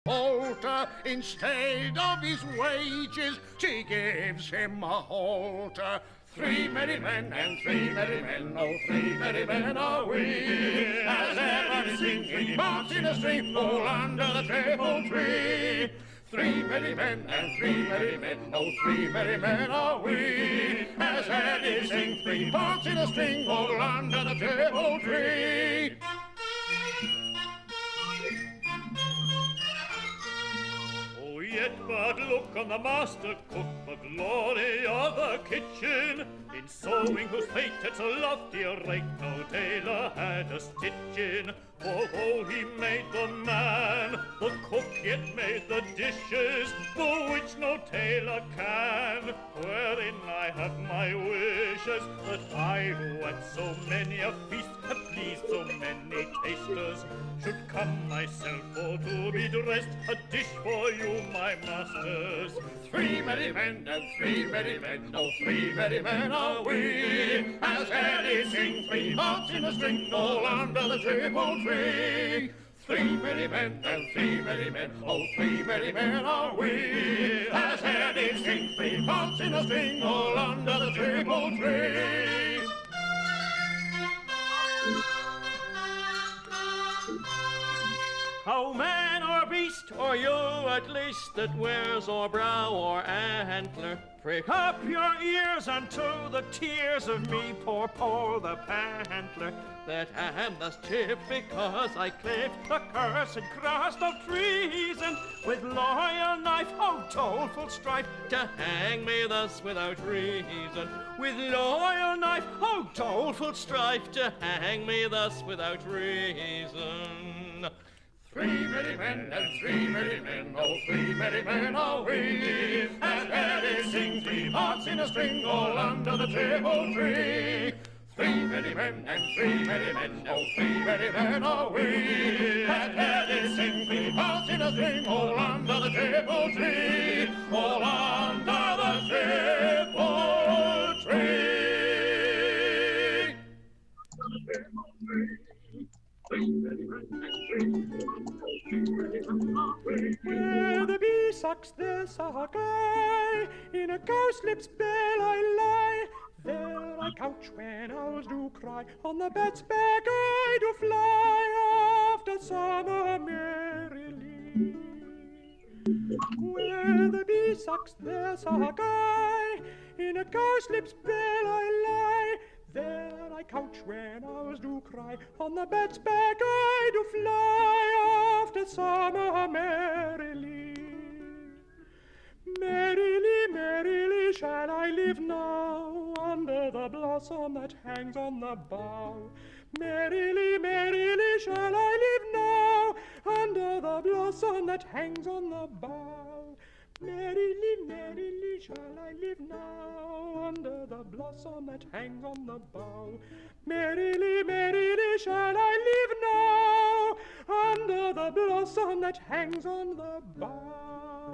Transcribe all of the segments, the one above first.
halter. Instead of his wages, she gives him a halter. Three merry men and three merry men, oh, three merry men are we, as ever singing parts in a string, all under the triple tree. Three merry men and three merry men, oh, three merry men are we, as ever sing three parts in a string, all under the triple tree. Yet but look on the master cook, the glory of the kitchen, in sewing whose fate at so lofty a rate no tailor had a stitch in. For though he made the man, the cook yet made the dishes, for which no tailor can, wherein I have my wishes, that I who at so many a feast have pleased so many tasters, should come myself for to be dressed a dish for you, my masters. Three merry men and three merry men, oh, three merry men are we, as Eddie sing three parts in a string, all under the triple tree. Three merry men and three merry men, oh, three merry men are we, as Eddie sing three parts in a string, all under the triple tree. How man or beast, or you at least, that wears or brow or antler, prick up your ears unto the tears of me, poor Paul the Pantler, that am thus chipped because I clipped the cursed crust of treason with loyal knife, oh doleful strife, to hang me thus without reason. With loyal knife, oh doleful strife, to hang me thus without reason. Three merry men and three merry men, oh, three merry men are we, and Eddie sing three parts in a string, all under the triple tree. Three merry men and three merry men, oh, three merry men are we, and Eddie sing three parts in a string, all under the triple tree, all under the triple tree. Where the bee sucks, there's a guy, in a cowslip's bell I lie. There I couch when owls do cry, on the bed's back I do fly, after summer merrily. Where the bee sucks, there's a guy, in a cowslip's bell I lie. There I couch when owls do cry, on the bed's back I do fly, after summer merrily. Merrily, merrily shall I live now, under the blossom that hangs on the bough. Merrily, merrily shall I live now, under the blossom that hangs on the bough. Merrily, merrily shall I live now, under the blossom that hangs on the bough. Merrily, merrily shall I live now, under the blossom that hangs on the bough.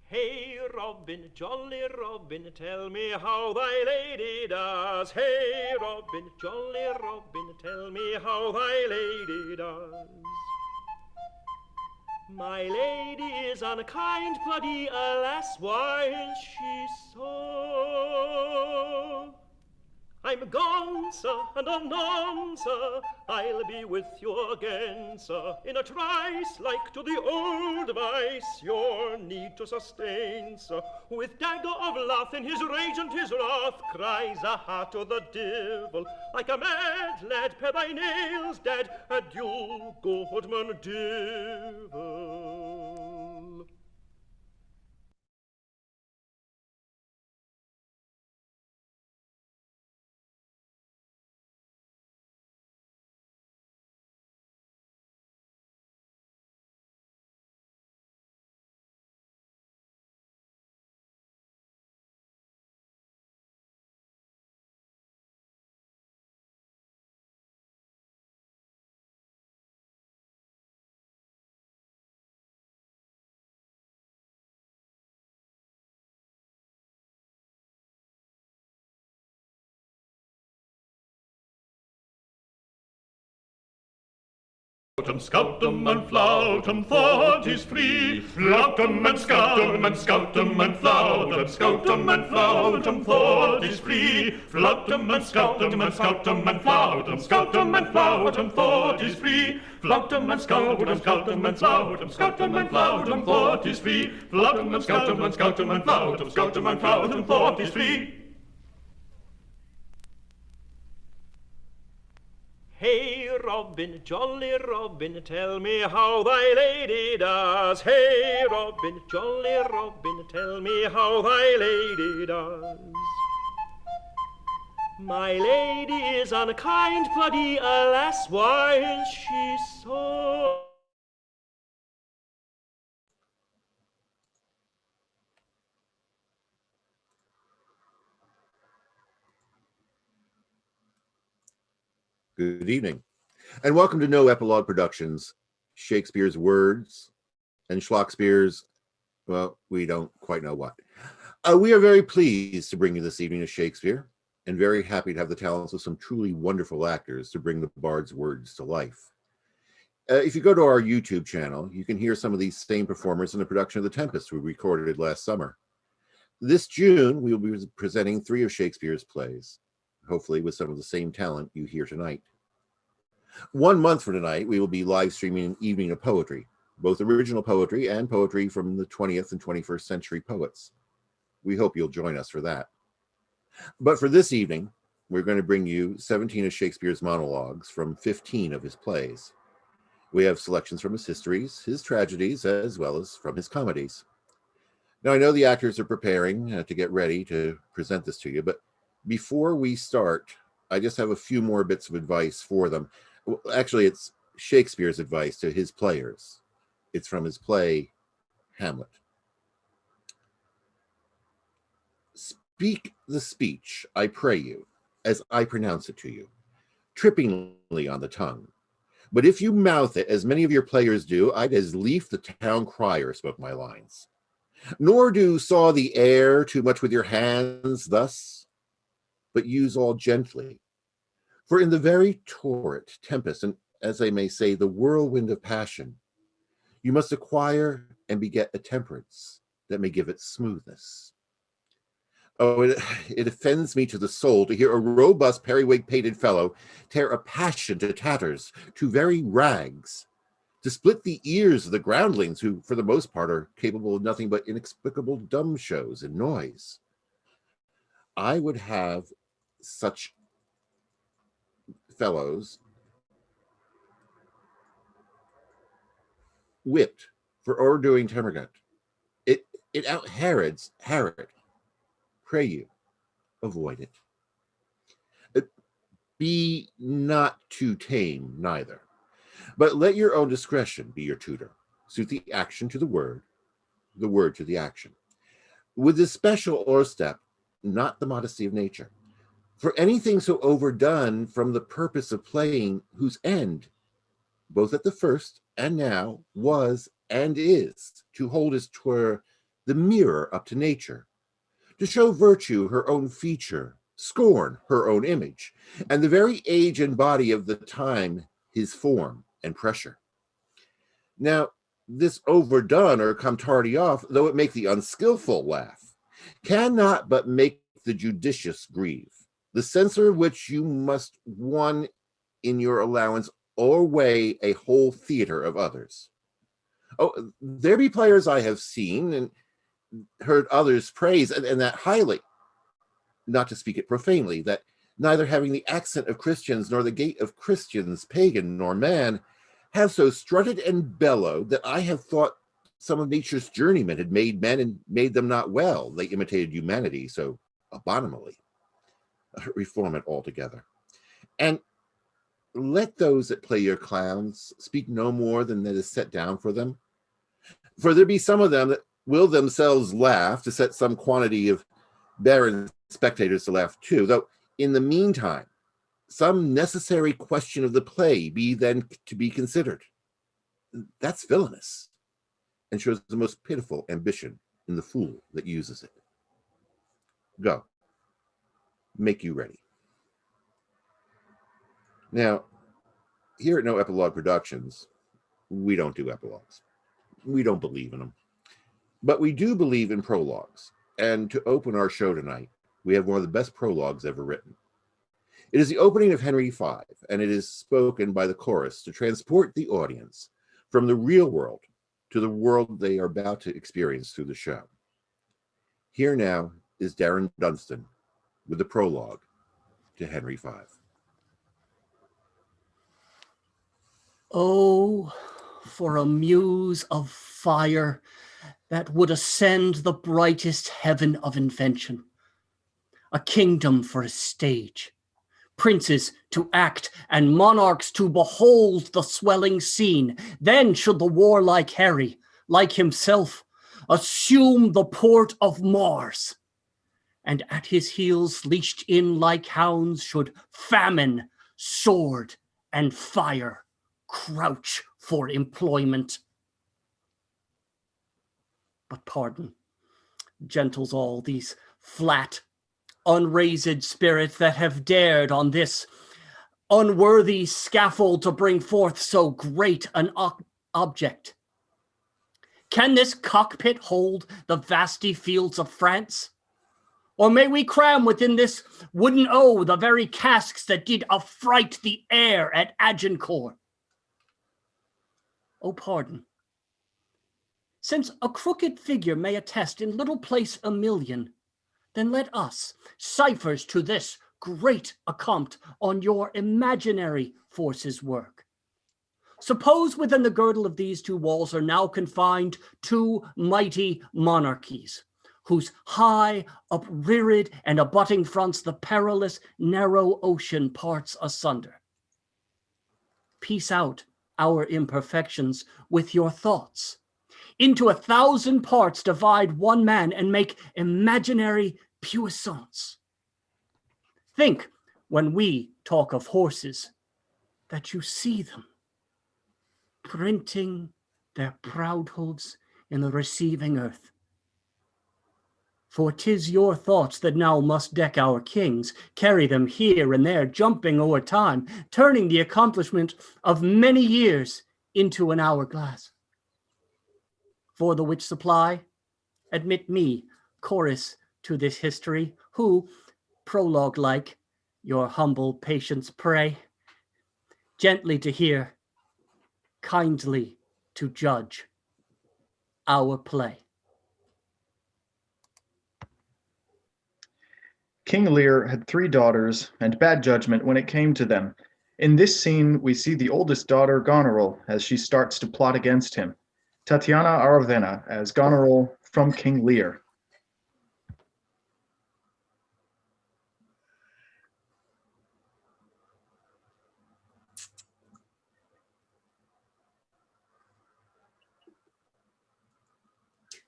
Hey, Robin, jolly Robin, tell me how thy lady does. Hey, Robin, jolly Robin, tell me how thy lady does. My lady is unkind, bloody, alas, while she's so. I'm gone, sir, and anon, sir, I'll be with you again, sir, in a trice, like to the old vice, your need to sustain, sir, with dagger of laugh in his rage and his wrath, cries aha to the devil, like a mad lad, pare thy nails, dad, adieu, goodman devil. scout 'em and flout 'em, thought is free. Flout 'em and scout 'em and scout 'em and flout 'em, scout 'em and flout 'em, thought is free. Flout 'em and scout 'em and scout 'em and flout 'em, scout 'em and flout 'em, thought is free. Flout 'em and scout 'em, scout 'em and flout 'em, scout 'em and flout 'em, thought is free. Flout 'em and scout 'em and scout 'em and flout 'em, scout 'em and flout 'em, thought is free. Hey, Robin, jolly Robin, tell me how thy lady does. Hey, Robin, jolly Robin, tell me how thy lady does. My lady is unkind, bloody, alas, why is she so? Good evening, and welcome to No Epilogue Productions, Shakespeare's words and Schlockspeare's, well, we don't quite know what. We are very pleased to bring you this evening to Shakespeare, and very happy to have the talents of some truly wonderful actors to bring the bard's words to life. If you go to our YouTube channel, you can hear some of these same performers in the production of The Tempest we recorded last summer. This June, we will be presenting 3 of Shakespeare's plays, hopefully with some of the same talent you hear tonight. 1 month from tonight, we will be live streaming an evening of poetry, both original poetry and poetry from the 20th and 21st century poets. We hope you'll join us for that. But for this evening, we're going to bring you 17 of Shakespeare's monologues from 15 of his plays. We have selections from his histories, his tragedies, as well as from his comedies. Now, I know the actors are preparing to get ready to present this to you, but before we start, I just have a few more bits of advice for them. Well, actually, it's Shakespeare's advice to his players. It's from his play, Hamlet. Speak the speech, I pray you, as I pronounce it to you, trippingly on the tongue. But if you mouth it, as many of your players do, I'd as lief the town crier spoke my lines. Nor do saw the air too much with your hands thus, but use all gently. For in the very torrent, tempest, and as I may say, the whirlwind of passion, you must acquire and beget a temperance that may give it smoothness. Oh, it offends me to the soul to hear a robust periwig-pated fellow tear a passion to tatters, to very rags, to split the ears of the groundlings who, for the most part, are capable of nothing but inexplicable dumb shows and noise. I would have such fellows whipped for overdoing Termagant. It out Herods Herod. Pray you, avoid it. Be not too tame neither, but let your own discretion be your tutor. Suit the action to the word to the action. With this special o'erstep, not the modesty of nature. For anything so overdone from the purpose of playing, whose end, both at the first and now, was and is, to hold as 'twere the mirror up to nature, to show virtue her own feature, scorn her own image, and the very age and body of the time his form and pressure. Now, this overdone or come tardy off, though it make the unskillful laugh, cannot but make the judicious grieve, the censor of which you must one in your allowance o'erweigh a whole theatre of others. Oh, there be players I have seen and heard others praise, and that highly, not to speak it profanely, that neither having the accent of Christians nor the gait of Christians, pagan nor man, have so strutted and bellowed that I have thought some of nature's journeymen had made men and made them not well. They imitated humanity so abominably. Reform it altogether. And let those that play your clowns speak no more than that is set down for them. For there be some of them that will themselves laugh to set some quantity of barren spectators to laugh too, though in the meantime, some necessary question of the play be then to be considered. That's villainous, and shows the most pitiful ambition in the fool that uses it. Go, make you ready. Now, here at No Epilogue Productions, we don't do epilogues. We don't believe in them. But we do believe in prologues. And to open our show tonight, we have one of the best prologues ever written. It is the opening of Henry V, and it is spoken by the chorus to transport the audience from the real world to the world they are about to experience through the show. Here now is Darin Dunston with the prologue to Henry V. Oh, for a muse of fire that would ascend the brightest heaven of invention, a kingdom for a stage, princes to act and monarchs to behold the swelling scene. Then should the warlike Harry, like himself, assume the port of Mars, and at his heels leashed in like hounds should famine, sword, and fire crouch for employment. But pardon, gentles all, these flat, unraised spirits that have dared on this unworthy scaffold to bring forth so great an object. Can this cockpit hold the vasty fields of France? Or may we cram within this wooden O the very casks that did affright the air at Agincourt? Oh, pardon. Since a crooked figure may attest in little place a million, then let us, ciphers to this great accompt on your imaginary forces work. Suppose within the girdle of these two walls are now confined two mighty monarchies, whose high, upreared, and abutting fronts the perilous, narrow ocean parts asunder. Piece out our imperfections with your thoughts. Into 1,000 parts divide one man and make imaginary puissance. Think, when we talk of horses, that you see them printing their proud hooves in the receiving earth. For 'tis your thoughts that now must deck our kings, carry them here and there, jumping o'er time, turning the accomplishment of many years into an hourglass. For the which supply, admit me, chorus to this history, who, prologue-like, your humble patience pray, gently to hear, kindly to judge our play. King Lear had 3 daughters, and bad judgment when it came to them. In this scene, we see the oldest daughter, Goneril, as she starts to plot against him. Tatiana Aravena as Goneril from King Lear.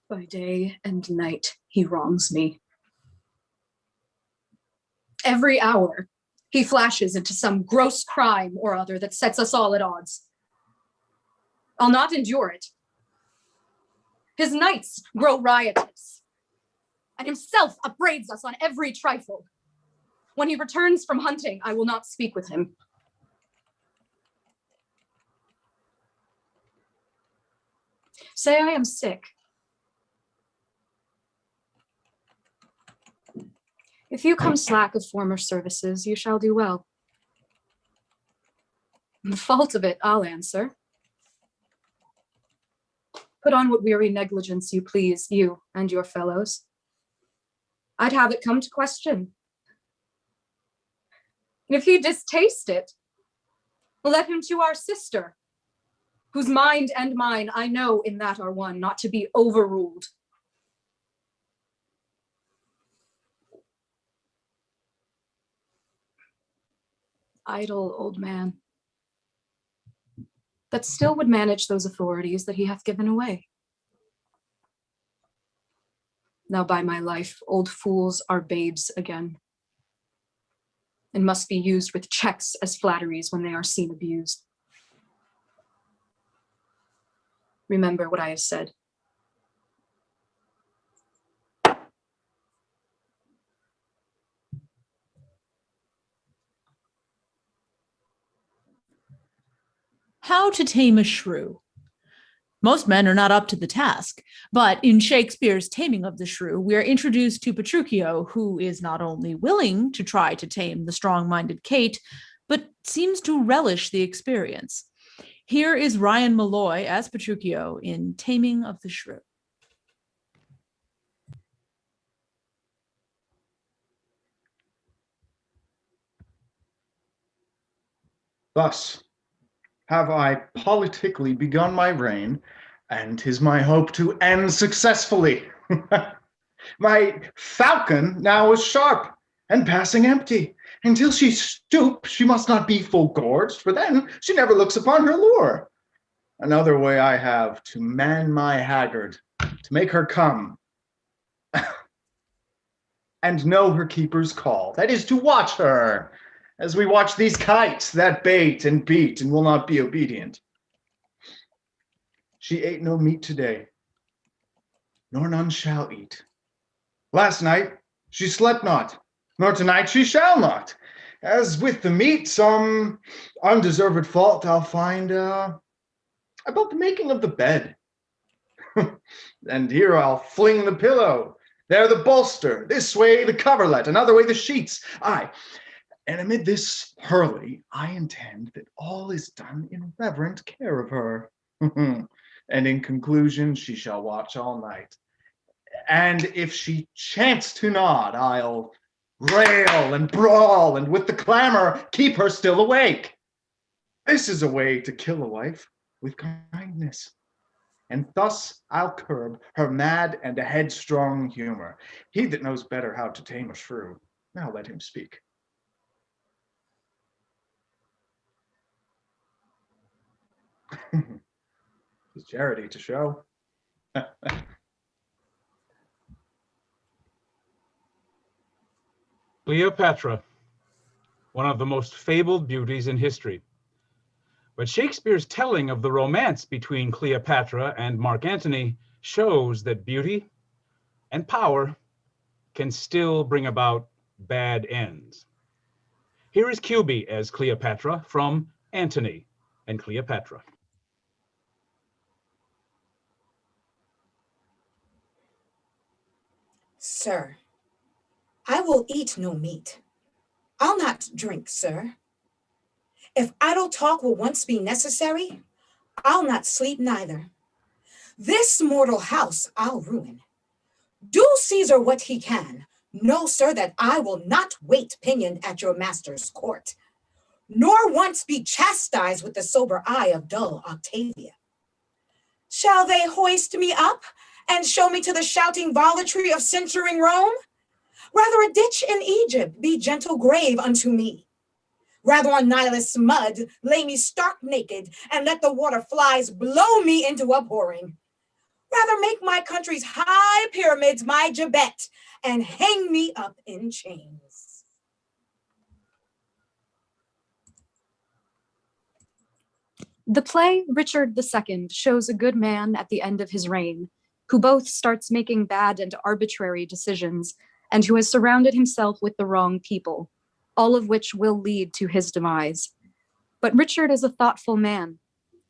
By day and night he wrongs me. Every hour he flashes into some gross crime or other that sets us all at odds. I'll not endure it. His nights grow riotous, and himself upbraids us on every trifle. When he returns from hunting, I will not speak with him. Say I am sick. If you come slack of former services, you shall do well. The fault of it, I'll answer. Put on what weary negligence you please, you and your fellows. I'd have it come to question. And if he distaste it, let him to our sister, whose mind and mine I know in that are one, not to be overruled. Idle old man, that still would manage those authorities that he hath given away. Now by my life, old fools are babes again, and must be used with checks as flatteries when they are seen abused. Remember what I have said. How to Tame a Shrew Most men are not up to the task, but in Shakespeare's Taming of the Shrew, we are introduced to Petruchio, who is not only willing to try to tame the strong-minded Kate, but seems to relish the experience. Here is Ryan Malloy as Petruchio in Taming of the Shrew. Thus have I politically begun my reign, and 'tis my hope to end successfully. My falcon now is sharp and passing empty. Until she stoop, she must not be full gorged, for then she never looks upon her lure. Another way I have to man my haggard, to make her come and know her keeper's call. That is to watch her, as we watch these kites that bait and beat and will not be obedient. She ate no meat today, nor none shall eat. Last night she slept not, nor tonight she shall not. As with the meat, some undeserved fault I'll find about the making of the bed. And here I'll fling the pillow, there the bolster, this way the coverlet, another way the sheets. Aye, and amid this hurly, I intend that all is done in reverent care of her. And in conclusion, she shall watch all night. And if she chance to nod, I'll rail and brawl, and with the clamor keep her still awake. This is a way to kill a wife with kindness. And thus I'll curb her mad and headstrong humor. He that knows better how to tame a shrew, now let him speak. His charity to show. Cleopatra, one of the most fabled beauties in history. But Shakespeare's telling of the romance between Cleopatra and Mark Antony shows that beauty and power can still bring about bad ends. Here is QB as Cleopatra from Antony and Cleopatra. Sir, I will eat no meat. I'll not drink, sir. If idle talk will once be necessary, I'll not sleep neither. This mortal house I'll ruin. Do Caesar what he can. Know, sir, that I will not wait pinioned at your master's court, nor once be chastised with the sober eye of dull Octavia. Shall they hoist me up and show me to the shouting volutry of censuring Rome? Rather a ditch in Egypt be gentle grave unto me. Rather on Nilus mud lay me stark naked and let the water flies blow me into abhorring. Rather make my country's high pyramids my gibbet and hang me up in chains. The play Richard II shows a good man at the end of his reign, who both starts making bad and arbitrary decisions and who has surrounded himself with the wrong people, all of which will lead to his demise. But Richard is a thoughtful man,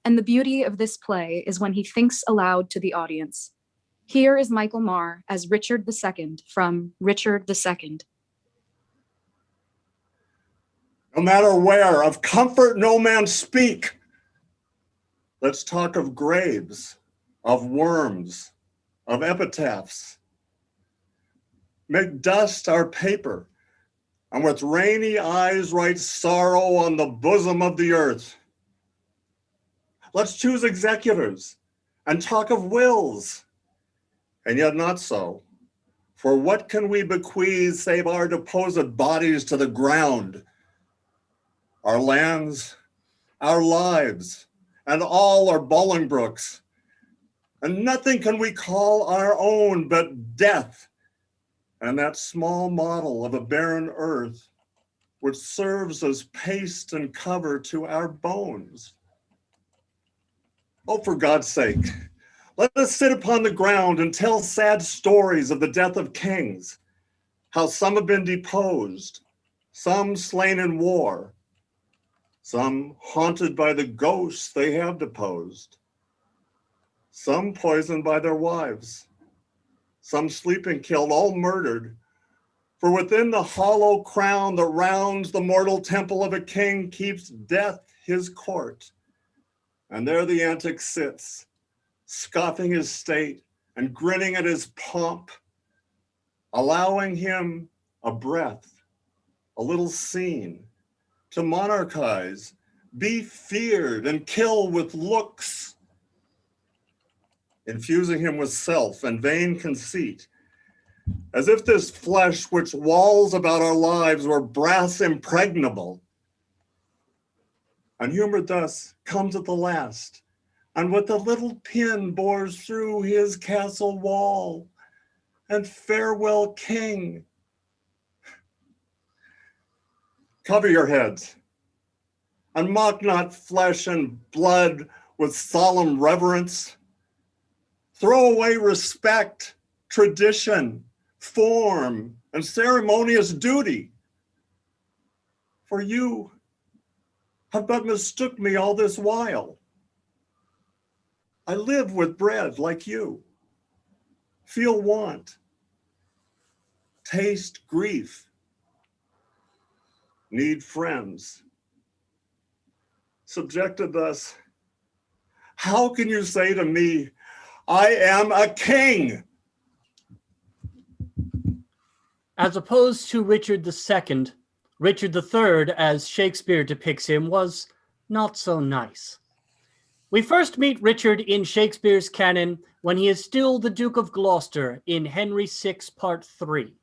and the beauty of this play is when he thinks aloud to the audience. Here is Michael Marr as Richard II from Richard II. No matter where, of comfort no man speak. Let's talk of graves, of worms, of epitaphs. Make dust our paper, and with rainy eyes write sorrow on the bosom of the earth. Let's choose executors and talk of wills, and yet not so. For what can we bequeath save our deposed bodies to the ground? Our lands, our lives, and all our Bolingbroks. And nothing can we call our own but death, and that small model of a barren earth, which serves as paste and cover to our bones. Oh, for God's sake, let us sit upon the ground and tell sad stories of the death of kings, how some have been deposed, some slain in war, some haunted by the ghosts they have deposed, some poisoned by their wives, some sleeping killed, all murdered. For within the hollow crown that rounds the mortal temple of a king keeps death his court. And there the antic sits, scoffing his state and grinning at his pomp, allowing him a breath, a little scene, to monarchize, be feared and kill with looks, infusing him with self and vain conceit, as if this flesh which walls about our lives were brass impregnable. And humor thus comes at the last, and with a little pin bores through his castle wall, and farewell, king. Cover your heads, and mock not flesh and blood with solemn reverence. Throw away respect, tradition, form, and ceremonious duty. For you have but mistook me all this while. I live with bread like you, feel want, taste grief, need friends. Subjected thus, how can you say to me, I am a king? As opposed to Richard II, Richard III, as Shakespeare depicts him, was not so nice. We first meet Richard in Shakespeare's canon when he is still the Duke of Gloucester in Henry VI, Part 3.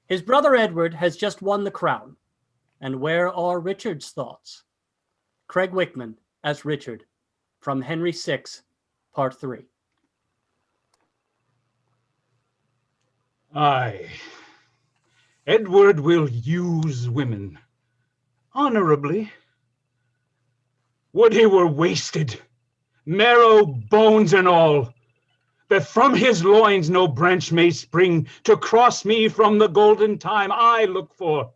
His brother Edward has just won the crown. And where are Richard's thoughts? Craig Wickman as Richard from Henry VI, Part 3. Aye. Edward will use women honorably. Would he were wasted, marrow, bones, and all, that from his loins no branch may spring to cross me from the golden time I look for.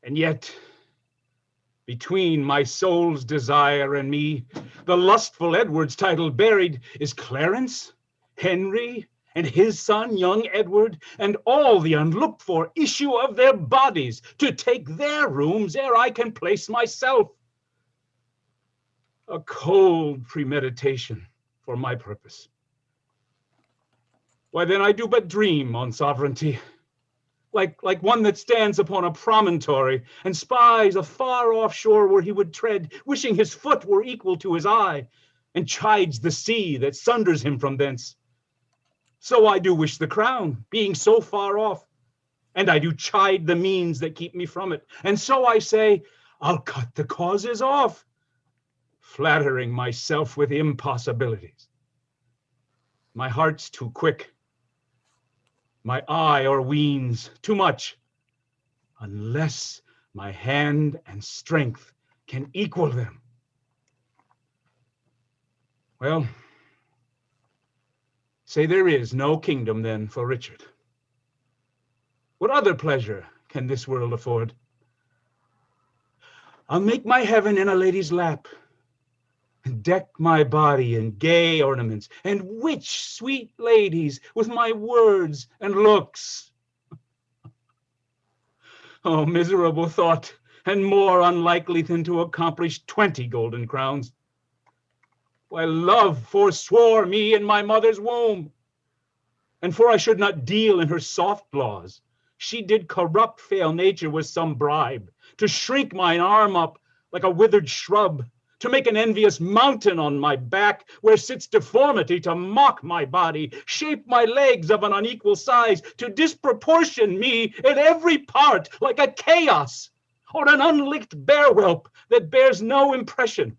And yet, between my soul's desire and me, the lustful Edward's title buried is Clarence, Henry, and his son, young Edward, and all the unlooked-for issue of their bodies, to take their rooms ere I can place myself. A cold premeditation for my purpose. Why, then I do but dream on sovereignty, like one that stands upon a promontory and spies a far-off shore where he would tread, wishing his foot were equal to his eye, and chides the sea that sunders him from thence. So I do wish the crown, being so far off, and I do chide the means that keep me from it. And so I say, I'll cut the causes off, flattering myself with impossibilities. My heart's too quick, my eye o'erweens too much, unless my hand and strength can equal them. Well, say there is no kingdom then for Richard. What other pleasure can this world afford? I'll make my heaven in a lady's lap, and deck my body in gay ornaments, and witch sweet ladies with my words and looks. Oh, miserable thought, and more unlikely than to accomplish 20 golden crowns. Why, love forswore me in my mother's womb, and for I should not deal in her soft laws, she did corrupt fail nature with some bribe, to shrink mine arm up like a withered shrub, to make an envious mountain on my back, where sits deformity to mock my body, shape my legs of an unequal size, to disproportion me in every part like a chaos, or an unlicked bear whelp that bears no impression.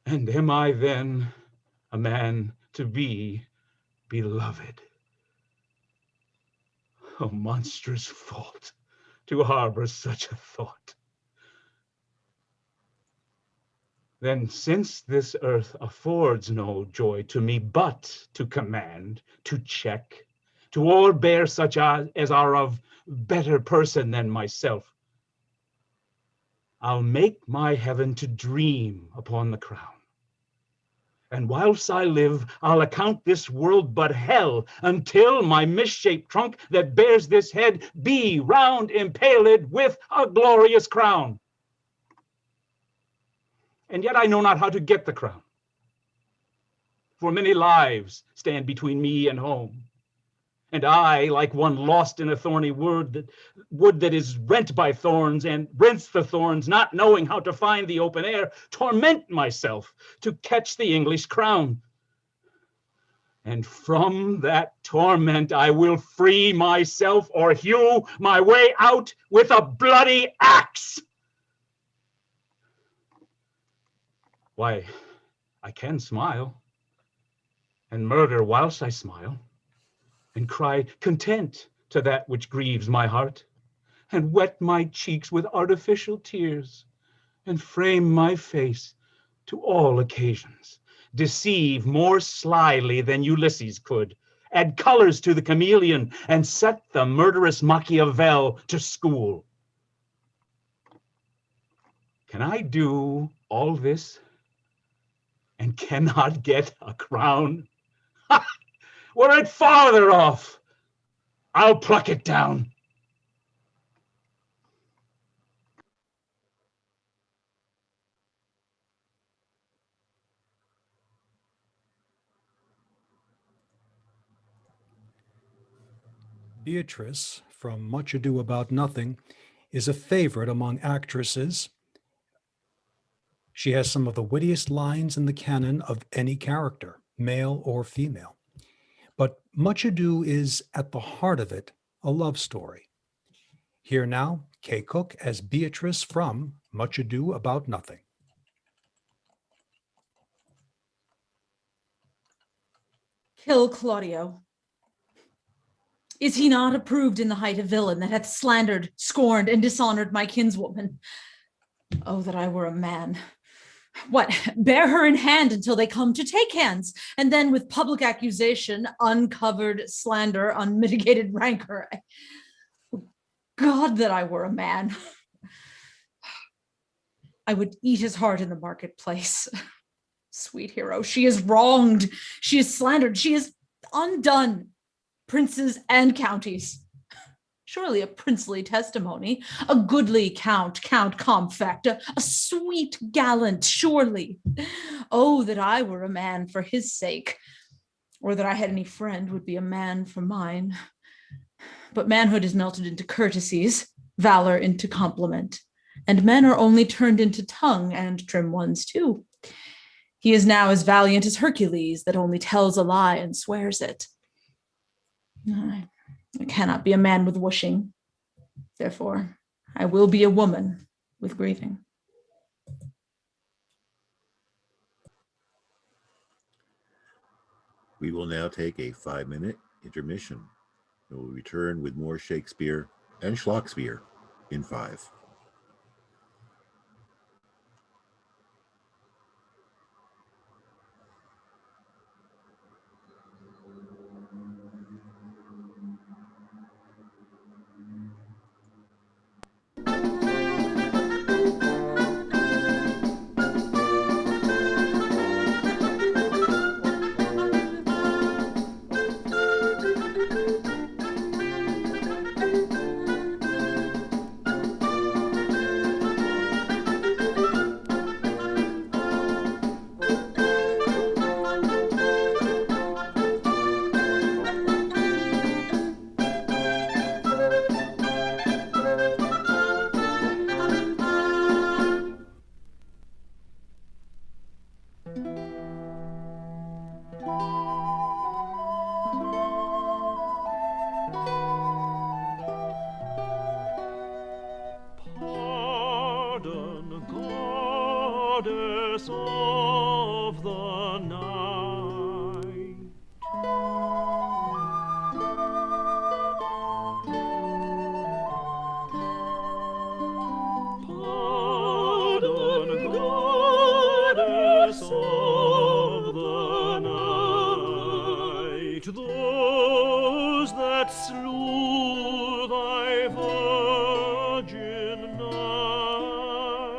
And am I then a man to be beloved? A monstrous fault to harbor such a thought. Then, since this earth affords no joy to me but to command, to check, to o'erbear such as are of better person than myself, I'll make my heaven to dream upon the crown. And whilst I live, I'll account this world but hell, until my misshaped trunk that bears this head be round impaled with a glorious crown. And yet I know not how to get the crown, for many lives stand between me and home. And I, like one lost in a thorny wood that is rent by thorns, and rents the thorns, not knowing how to find the open air, torment myself to catch the English crown. And from that torment I will free myself, or hew my way out with a bloody axe. Why, I can smile, and murder whilst I smile, and cry content to that which grieves my heart, and wet my cheeks with artificial tears, and frame my face to all occasions, deceive more slyly than Ulysses could, add colors to the chameleon, and set the murderous Machiavel to school. Can I do all this and cannot get a crown? Ha! Were it farther off, I'll pluck it down. Beatrice, from Much Ado About Nothing, is a favorite among actresses. She has some of the wittiest lines in the canon of any character, male or female. But Much Ado is, at the heart of it, a love story. Here now, Kay Cook as Beatrice from Much Ado About Nothing. Kill Claudio. Is he not approved in the height a villain that hath slandered, scorned, and dishonored my kinswoman? Oh, that I were a man. What, bear her in hand until they come to take hands, and then with public accusation, uncovered slander, unmitigated rancor. God, that I were a man. I would eat his heart in the marketplace. Sweet hero, she is wronged, she is slandered, she is undone. Princes and counties. Surely a princely testimony, a goodly count confect, a sweet gallant, surely. Oh, that I were a man for his sake, or that I had any friend would be a man for mine. But manhood is melted into courtesies, valor into compliment, and men are only turned into tongue, and trim ones too. He is now as valiant as Hercules, that only tells a lie and swears it. I cannot be a man with wishing. Therefore, I will be a woman with grieving. We will now take a 5-minute intermission. We will return with more Shakespeare and Schlockspeare in 5. Of the night, pardon, goddess of the night, those that slew. Thy virgin night.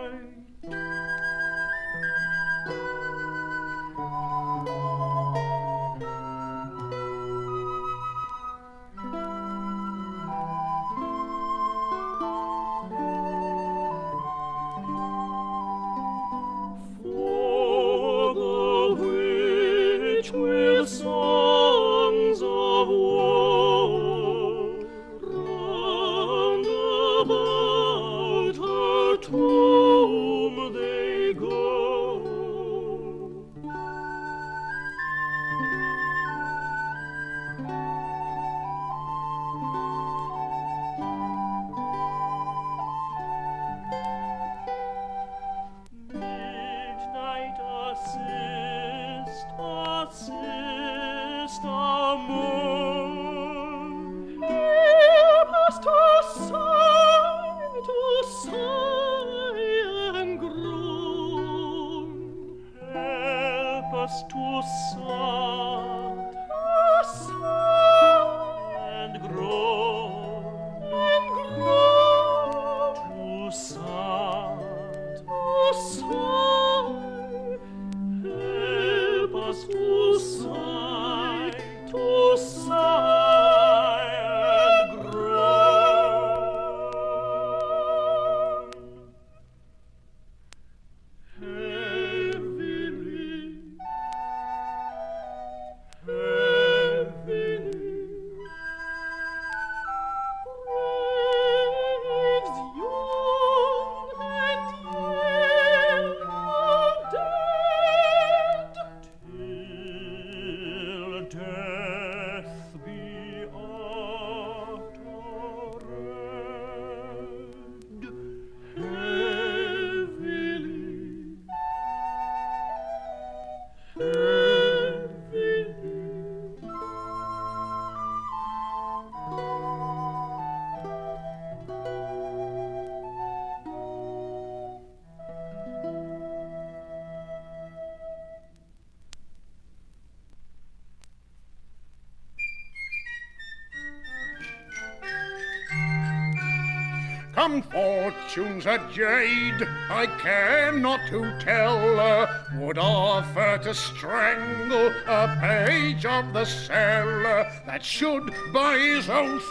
us to sound and grow, to sound, help us to sigh and groan. Heavily, heavily, graves young and yellow dead, till death be uttered. Heavily, Come, fortune's a jade, I care not to tell, would offer to strangle a page of the cell, that should by his oath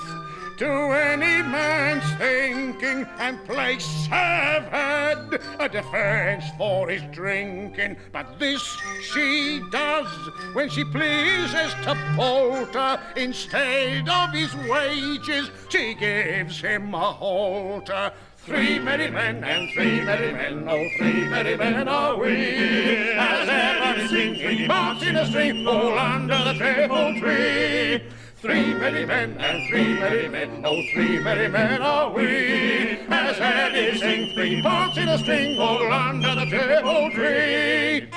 to any man's thinking and place have had a defense for his drinking. But this she does when she pleases to palter. Instead of his wages, she gives him a halter. 3 merry men and 3 merry men, oh 3 merry men are we, as ever sing 3 parts in a string, all under the treble tree. 3 merry men and 3 merry men, oh 3 merry men are we, as ever sing 3 parts in a string, all under the treble tree.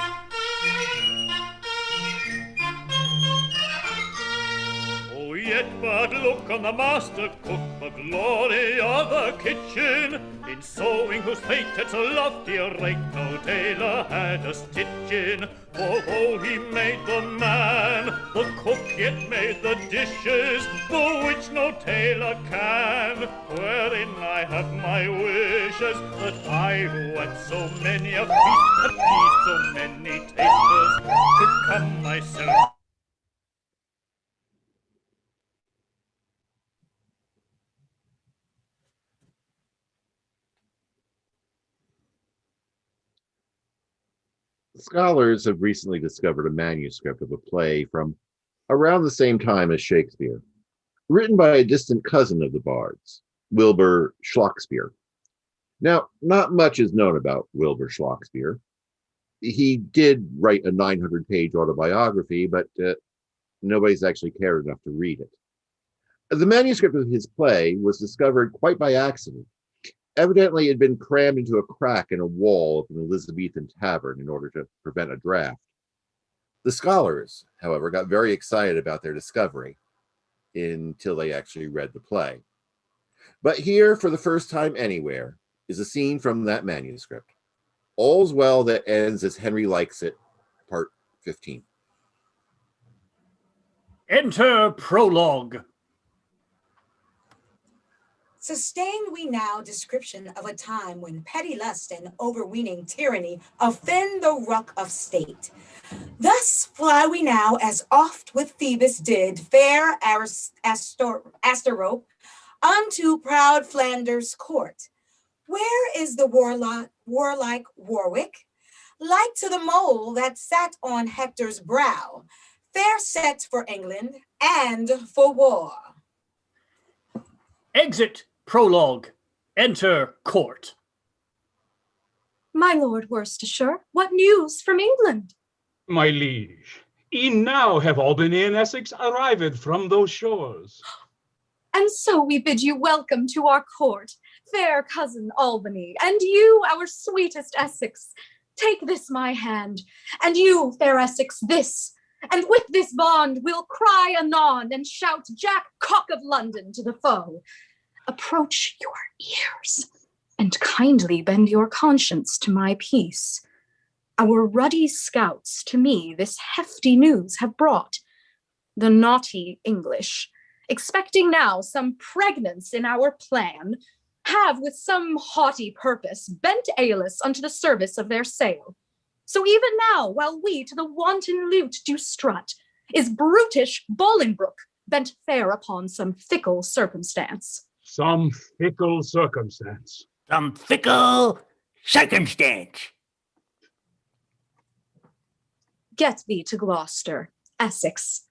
Oh, yet but look on the master cook, the glory of the kitchen, in sewing whose fate at so lofty a rate no tailor had a stitch in. For though he made the man, the cook yet made the dishes, the which no tailor can, wherein I have my wishes, that I who at so many a feast have pleased so many tasters, should come myself. Scholars have recently discovered a manuscript of a play from around the same time as Shakespeare, written by a distant cousin of the bards, Wilbur Schlockspeare. Now, not much is known about Wilbur Schlockspeare. He did write a 900-page autobiography, but nobody's actually cared enough to read it. The manuscript of his play was discovered quite by accident. Evidently, it had been crammed into a crack in a wall of an Elizabethan tavern in order to prevent a draft. The scholars, however, got very excited about their discovery until they actually read the play. But here, for the first time anywhere, is a scene from that manuscript. All's Well That Ends as Henry Likes It, Part 15. Enter prologue. Sustain we now description of a time when petty lust and overweening tyranny offend the ruck of state. Thus fly we now, as oft with Phoebus did fair Asterope, unto proud Flanders' court. Where is the warlike Warwick? Like to the mole that sat on Hector's brow, fair set for England and for war. Exit prologue. Enter court. My Lord Worcestershire, what news from England? My liege, e'en now have Albany and Essex arrived from those shores. And so we bid you welcome to our court, fair cousin Albany, and you, our sweetest Essex. Take this my hand, and you, fair Essex, this. And with this bond we'll cry anon and shout Jack Cock of London to the foe. Approach your ears and kindly bend your conscience to my peace. Our ruddy scouts to me this hefty news have brought. The naughty English, expecting now some pregnance in our plan, have with some haughty purpose bent Aelus unto the service of their sail. So even now, while we to the wanton lute do strut, is brutish Bolingbroke bent fair upon some fickle circumstance. Some fickle circumstance. Some fickle circumstance. Get thee to Gloucester, Essex.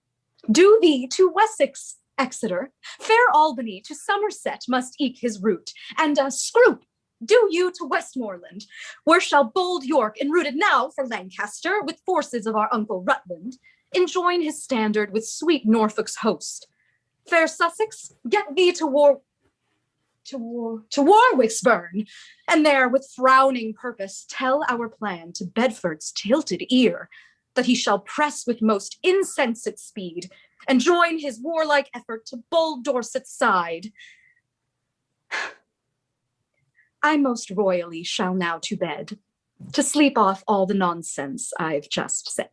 Do thee to Wessex, Exeter. Fair Albany to Somerset must eke his route. And Scroop, do you to Westmoreland, where shall bold York, enrooted now for Lancaster, with forces of our uncle Rutland, enjoin his standard with sweet Norfolk's host. Fair Sussex, get thee to Warwicksburn, and there with frowning purpose tell our plan to Bedford's tilted ear, that he shall press with most insensate speed, and join his warlike effort to bold Dorset's side. I most royally shall now to bed, to sleep off all the nonsense I've just said.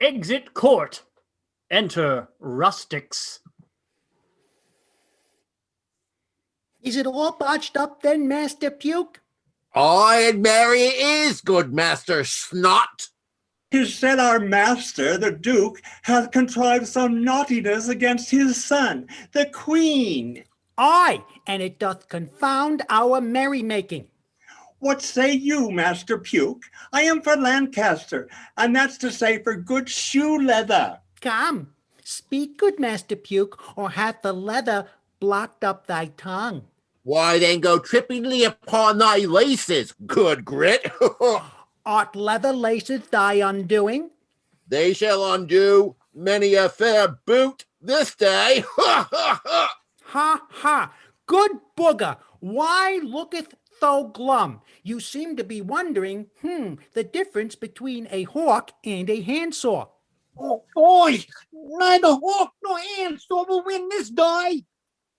Exit court. Enter rustics. Is it all botched up then, Master Puke? Aye, and Mary it is, good Master Snot. 'Tis said our master, the Duke, hath contrived some naughtiness against his son, the Queen. Aye, and it doth confound our merrymaking. What say you, Master Puke? I am for Lancaster, and that's to say for good shoe leather. Come, speak, good Master Puke, or hath the leather blocked up thy tongue? Why then go trippingly upon thy laces, good Grit. Art leather laces thy undoing? They shall undo many a fair boot this day. Ha ha! Good booger, why looketh thou glum? You seem to be wondering, the difference between a hawk and a handsaw. Oh, boy, neither hawk nor handsaw will win this day.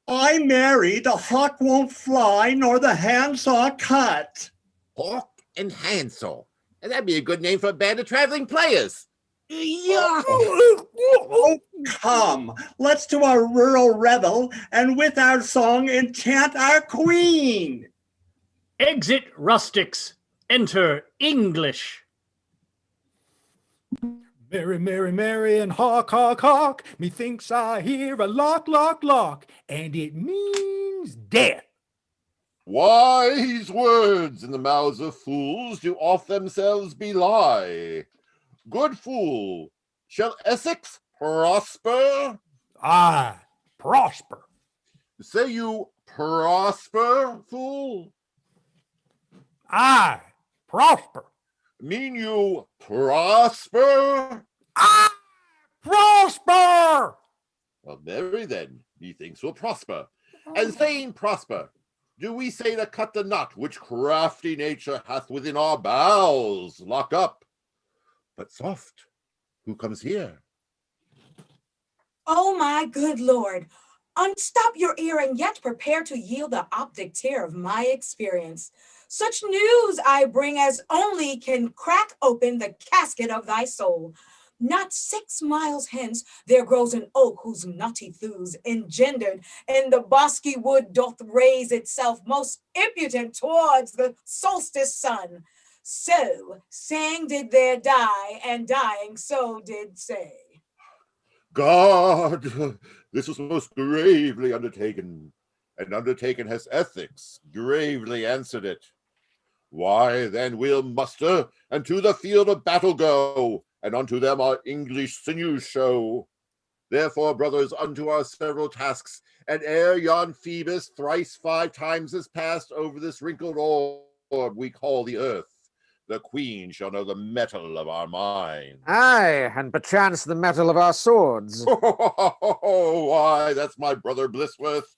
I marry, the hawk won't fly, nor the handsaw cut. Hawk and handsaw. And that'd be a good name for a band of traveling players. Yeah. Oh, come, let's to our rural revel, and with our song enchant our queen. Exit rustics. Enter English. Merry, merry, merry, and hawk, hawk, hawk. Methinks I hear a lock, lock, lock, and it means death. Wise words in the mouths of fools do oft themselves belie. Good fool, shall Essex prosper? Aye, prosper. Say you prosper, fool? Aye, prosper. Mean you prosper? Aye, prosper! Well, marry then, methinks will prosper. And saying prosper, do we say to cut the knot which crafty nature hath within our bowels lock up? But soft, who comes here? Oh, my good Lord, unstop your ear and yet prepare to yield the optic tear of my experience. Such news I bring as only can crack open the casket of thy soul. Not 6 miles hence there grows an oak whose nutty thews engendered in the bosky wood doth raise itself most impudent towards the solstice sun. So saying did there die, and dying so did say. God, this was most gravely undertaken, and undertaken has ethics gravely answered it. Why then we'll muster, and to the field of battle go, and unto them our English sinews show. Therefore, brothers, unto our several tasks, and ere yon Phoebus thrice 5 times has passed over this wrinkled orb we call the earth, the queen shall know the metal of our minds. Aye, and perchance the metal of our swords. Why, that's my brother Blissworth.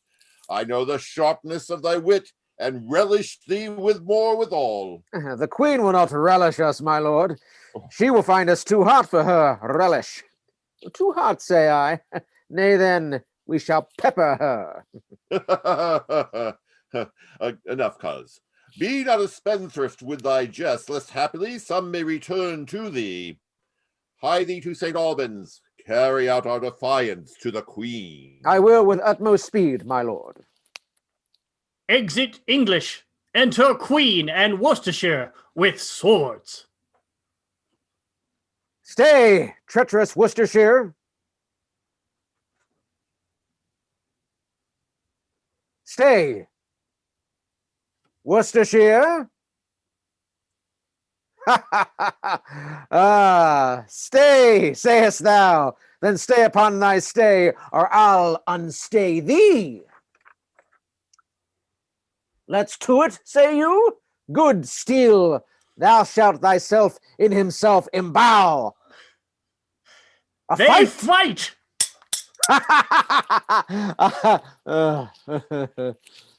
I know the sharpness of thy wit, and relish thee with more withal. The queen will not relish us, my lord. She will find us too hot for her relish. Too hot, say I. Nay, then, we shall pepper her. Enough, cuz. Be not a spendthrift with thy jest, lest happily some may return to thee. Hie thee to St. Albans, carry out our defiance to the Queen. I will with utmost speed, my lord. Exit English. Enter Queen and Worcestershire with swords. Stay, treacherous Worcestershire. Stay, Worcestershire. Stay, sayest thou. Then stay upon thy stay, or I'll unstay thee. Let's to it, say you? Good steel, thou shalt thyself in himself embow. They fight!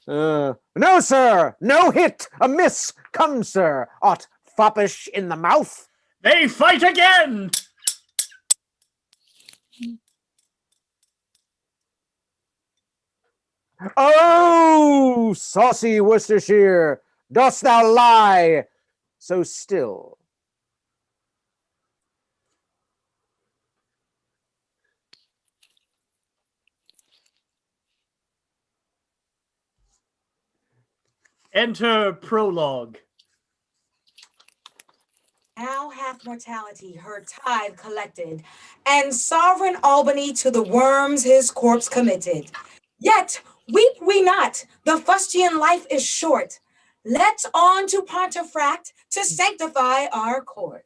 No, sir, no hit, a miss. Come, sir, art foppish in the mouth. They fight again! Oh, saucy Worcestershire, dost thou lie so still? Enter prologue. Now hath mortality her tithe collected, and sovereign Albany to the worms his corpse committed. Yet weep we not, the fustian life is short. Let's on to Pontefract to sanctify our court.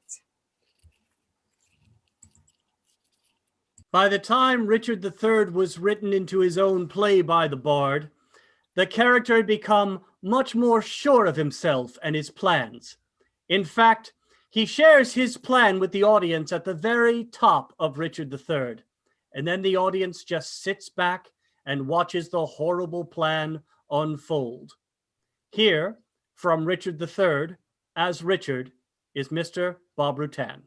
By the time Richard III was written into his own play by the bard, the character had become much more sure of himself and his plans. In fact, he shares his plan with the audience at the very top of Richard III, and then the audience just sits back and watches the horrible plan unfold. Here, from Richard III, as Richard, is Mr. Bob Rutan.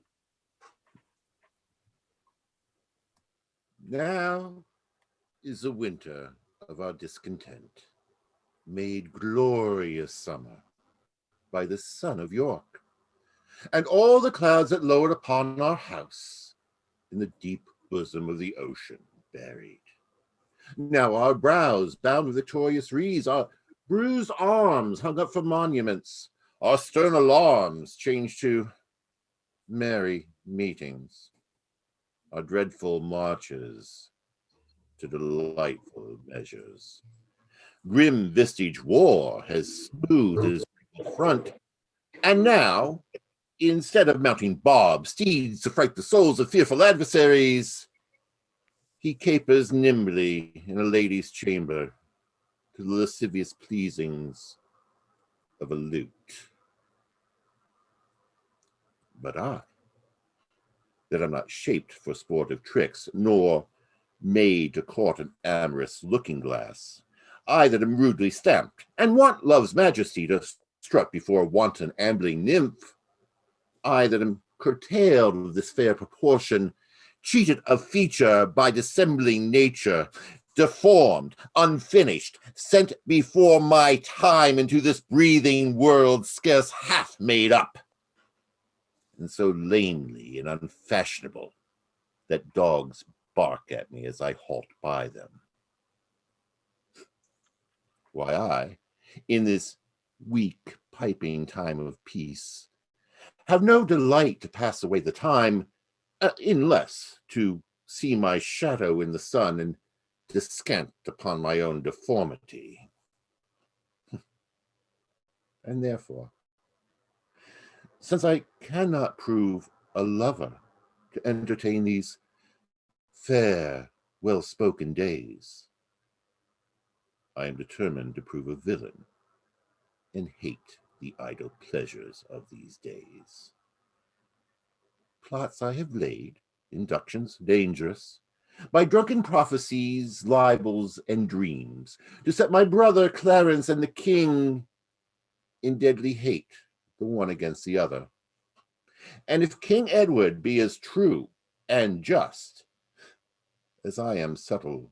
Now is the winter of our discontent, made glorious summer by the sun of York, and all the clouds that lowered upon our house in the deep bosom of the ocean buried. Now our brows bound with victorious wreaths, our bruised arms hung up for monuments, our stern alarms changed to merry meetings, our dreadful marches to delightful measures. Grim vistage war has smoothed his front, and now, instead of mounting Bob steeds to fright the souls of fearful adversaries, he capers nimbly in a lady's chamber to the lascivious pleasings of a lute. But I, that am not shaped for sportive tricks, nor made to court an amorous looking-glass, I that am rudely stamped, and want love's majesty to strut before a wanton ambling nymph, I that am curtailed of this fair proportion, cheated of feature by dissembling nature, deformed, unfinished, sent before my time into this breathing world scarce half made up, and so lamely and unfashionable that dogs bark at me as I halt by them. Why I, in this weak piping time of peace, have no delight to pass away the time, unless to see my shadow in the sun and descant upon my own deformity. And therefore, since I cannot prove a lover to entertain these fair, well-spoken days, I am determined to prove a villain and hate the idle pleasures of these days. Plots I have laid, inductions dangerous, by drunken prophecies, libels, and dreams, to set my brother Clarence and the king in deadly hate, the one against the other. And if King Edward be as true and just as I am subtle,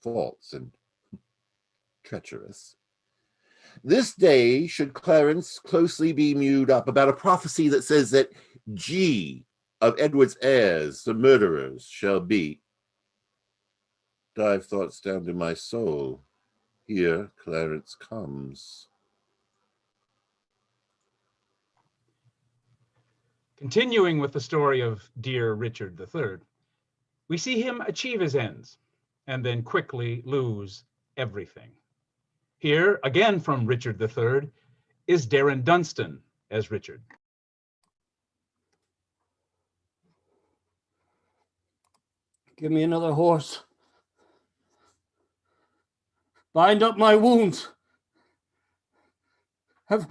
false, and treacherous, This day should Clarence closely be mewed up about a prophecy that says that G of Edward's heirs, the murderers, shall be. Dive thoughts down to my soul. Here Clarence comes. Continuing with the story of dear Richard III, we see him achieve his ends and then quickly lose everything. Here, again from Richard III, is Darin Dunston as Richard. Give me another horse. Bind up my wounds. Have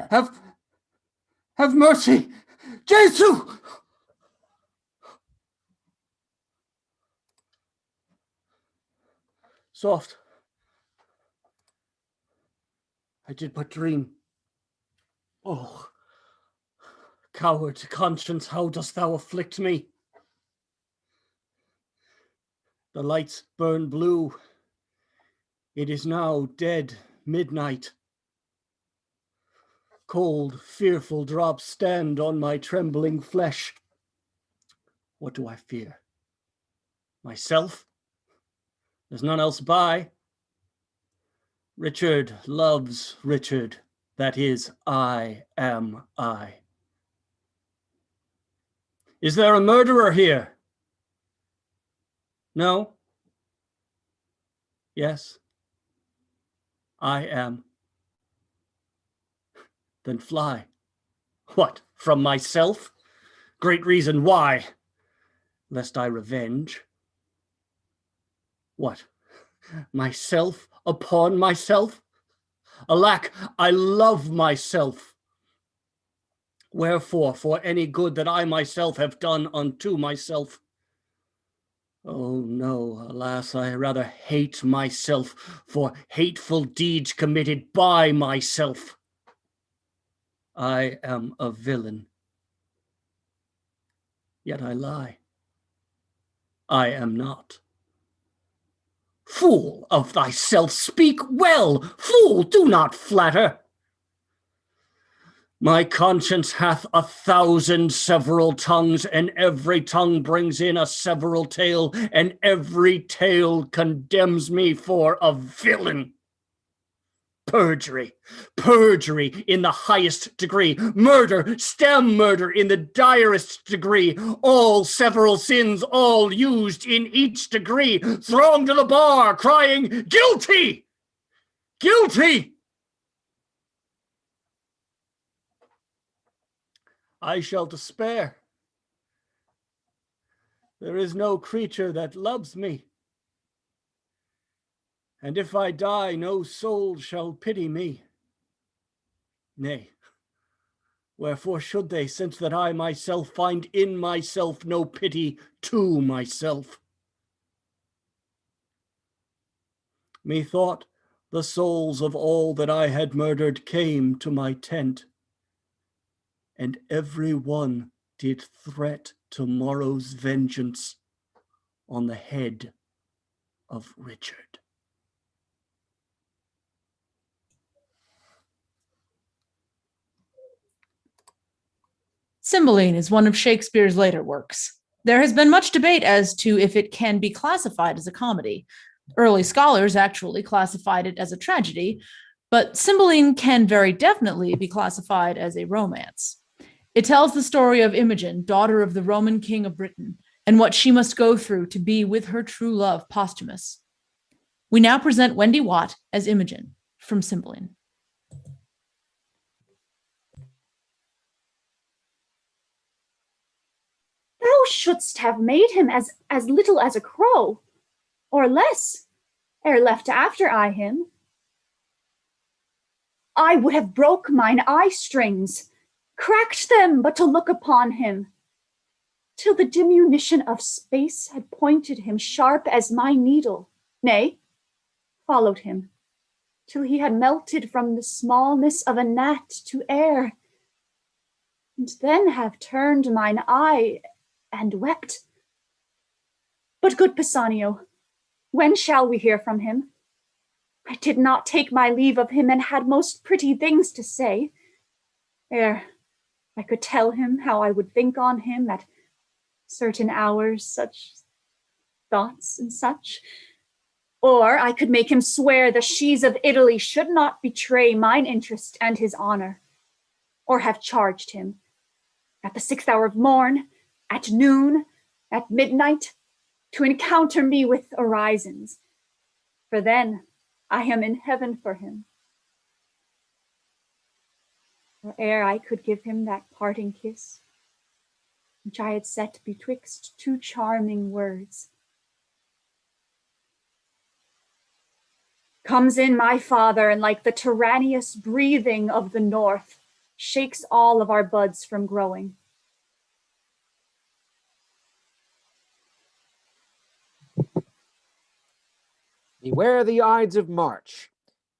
mercy. Jesus! Soft. I did but dream. Oh, coward conscience, how dost thou afflict me? The lights burn blue. It is now dead midnight. Cold, fearful drops stand on my trembling flesh. What do I fear? Myself? There's none else by. Richard loves Richard. That is, I am I. Is there a murderer here? No? Yes? I am. Then fly. What, from myself? Great reason why. Lest I revenge. What, myself upon myself? Alack, I love myself. Wherefore, for any good that I myself have done unto myself? Oh no, alas, I rather hate myself for hateful deeds committed by myself. I am a villain, yet I lie. I am not. Fool of thyself, speak well. Fool, do not flatter. My conscience hath 1,000 several tongues, and every tongue brings in a several tale, and every tale condemns me for a villain. Perjury, perjury in the highest degree, murder, stem murder in the direst degree, all several sins, all used in each degree, throng to the bar, crying, guilty, guilty. I shall despair. There is no creature that loves me. And if I die, no soul shall pity me. Nay, wherefore should they, since that I myself find in myself no pity to myself? Methought the souls of all that I had murdered came to my tent, and every one did threat tomorrow's vengeance on the head of Richard. Cymbeline is one of Shakespeare's later works. There has been much debate as to if it can be classified as a comedy. Early scholars actually classified it as a tragedy, but Cymbeline can very definitely be classified as a romance. It tells the story of Imogen, daughter of the Roman king of Britain, and what she must go through to be with her true love, Posthumus. We now present Wendy Watt as Imogen from Cymbeline. Thou shouldst have made him as little as a crow, or less, ere left after I him. I would have broke mine eye strings, cracked them but to look upon him, till the diminution of space had pointed him sharp as my needle, nay, followed him, till he had melted from the smallness of a gnat to air, and then have turned mine eye and wept. But good Pisanio, when shall we hear from him? I did not take my leave of him and had most pretty things to say, ere I could tell him how I would think on him at certain hours, such thoughts and such. Or I could make him swear the she's of Italy should not betray mine interest and his honor, or have charged him at the 6th hour of morn, at noon, at midnight, to encounter me with orisons, for then I am in heaven for him. Or ere I could give him that parting kiss, which I had set betwixt two charming words, comes in my father, and like the tyrannous breathing of the north, shakes all of our buds from growing. Beware the Ides of March.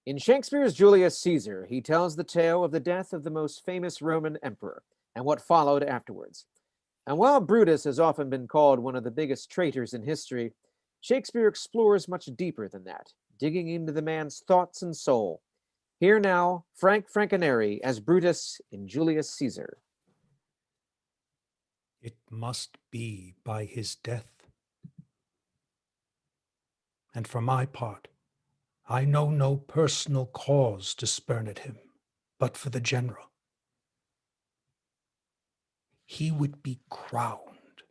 In Shakespeare's Julius Caesar, he tells the tale of the death of the most famous Roman emperor and what followed afterwards. And while Brutus has often been called one of the biggest traitors in history, Shakespeare explores much deeper than that, digging into the man's thoughts and soul. Here now, Franconeri as Brutus in Julius Caesar. It must be by his death. And for my part, I know no personal cause to spurn at him, but for the general. He would be crowned.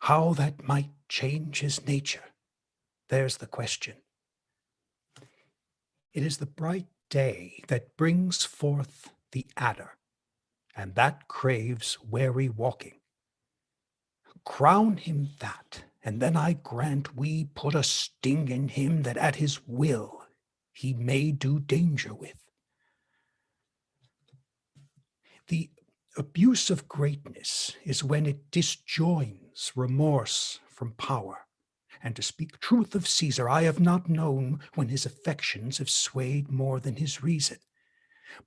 How that might change his nature, there's the question. It is the bright day that brings forth the adder, and that craves wary walking. Crown him that, and then I grant we put a sting in him that at his will he may do danger with. The abuse of greatness is when it disjoins remorse from power. And to speak truth of Caesar, I have not known when his affections have swayed more than his reason.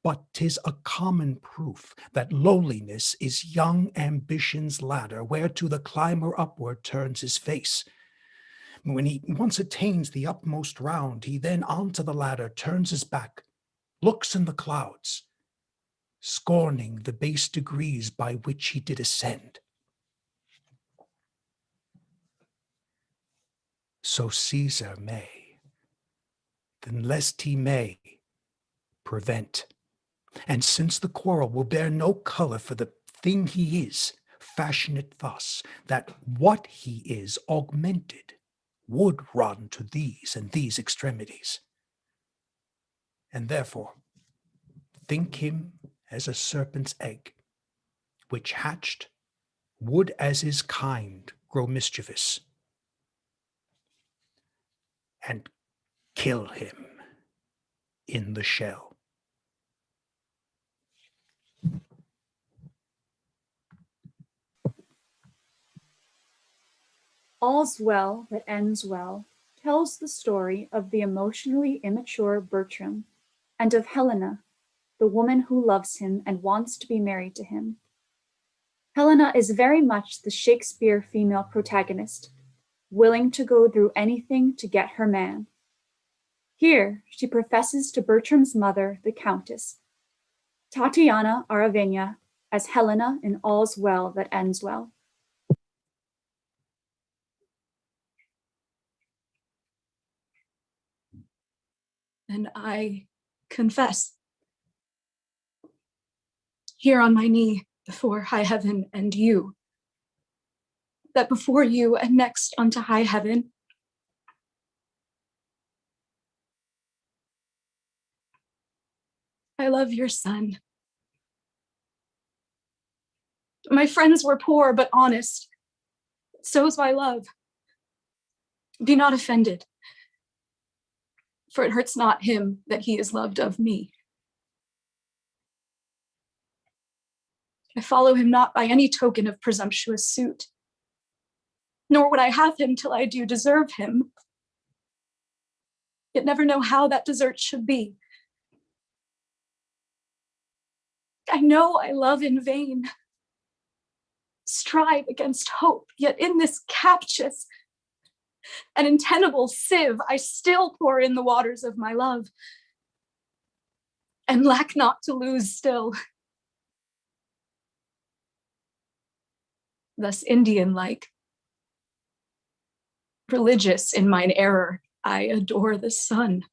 But 'tis a common proof that lowliness is young ambition's ladder, whereto the climber upward turns his face. When he once attains the upmost round, he then onto the ladder turns his back, looks in the clouds, scorning the base degrees by which he did ascend. So Caesar may, then lest he may, prevent. And since the quarrel will bear no color for the thing he is, fashion it thus, that what he is augmented would run to these and these extremities. And therefore, think him as a serpent's egg, which hatched would as his kind grow mischievous, and kill him in the shell. All's Well That Ends Well tells the story of the emotionally immature Bertram and of Helena, the woman who loves him and wants to be married to him. Helena is very much the Shakespeare female protagonist, willing to go through anything to get her man. Here, she professes to Bertram's mother, the Countess, Tatiana Aravena, as Helena in All's Well That Ends Well. And I confess, here on my knee before high heaven and you, that before you and next unto high heaven, I love your son. My friends were poor but honest, so's my love. Be not offended, for it hurts not him that he is loved of me. I follow him not by any token of presumptuous suit, nor would I have him till I do deserve him, yet never know how that desert should be. I know I love in vain, strive against hope, yet in this captious, an untenable sieve, I still pour in the waters of my love, and lack not to lose still. Thus Indian-like, religious in mine error, I adore the sun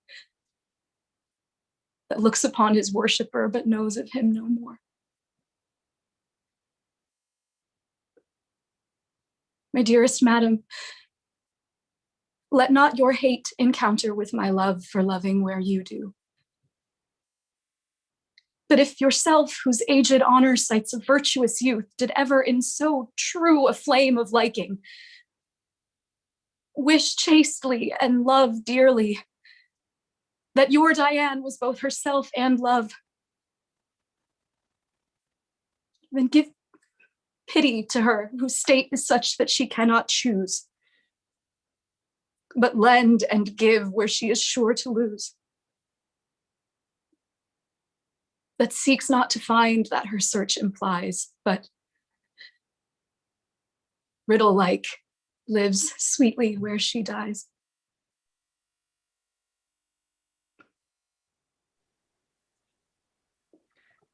that looks upon his worshipper but knows of him no more. My dearest madam, let not your hate encounter with my love for loving where you do. But if yourself, whose aged honor cites a virtuous youth, did ever in so true a flame of liking, wish chastely and love dearly, that your Diane was both herself and love, then give pity to her whose state is such that she cannot choose, but lend and give where she is sure to lose, that seeks not to find that her search implies, but riddle-like lives sweetly where she dies.